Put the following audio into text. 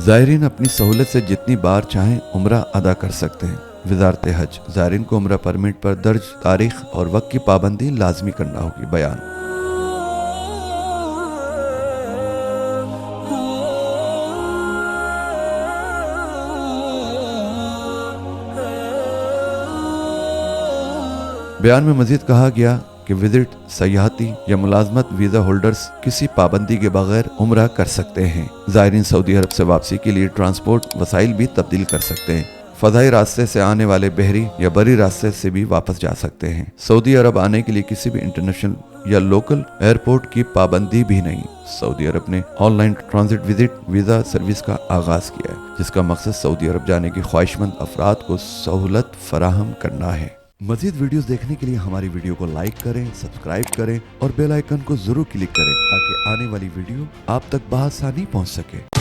زائرین اپنی سہولت سے جتنی بار چاہیں عمرہ ادا کر سکتے ہیں۔ وزارت حج زائرین کو عمرہ پرمٹ پر درج تاریخ اور وقت کی پابندی لازمی کرنا ہوگی۔ بیان میں مزید کہا گیا کہ وزٹ سیاحتی یا ملازمت ویزا ہولڈرز کسی پابندی کے بغیر عمرہ کر سکتے ہیں۔ زائرین سعودی عرب سے واپسی کے لیے ٹرانسپورٹ وسائل بھی تبدیل کر سکتے ہیں۔ فضائی راستے سے آنے والے بحری یا بری راستے سے بھی واپس جا سکتے ہیں۔ سعودی عرب آنے کے لیے کسی بھی انٹرنیشنل یا لوکل ایئرپورٹ کی پابندی بھی نہیں۔ سعودی عرب نے on line transit visit visa service کا آغاز کیا ہے، جس کا مقصد سعودی عرب جانے کی خواہش مند افراد کو سہولت فراہم کرنا ہے۔ مزید ویڈیوز دیکھنے کے لیے ہماری ویڈیو کو لائک کریں، سبسکرائب کریں اور بیل آئیکن کو ضرور کلک کریں تاکہ آنے والی ویڈیو آپ تک بآسانی پہنچ سکے۔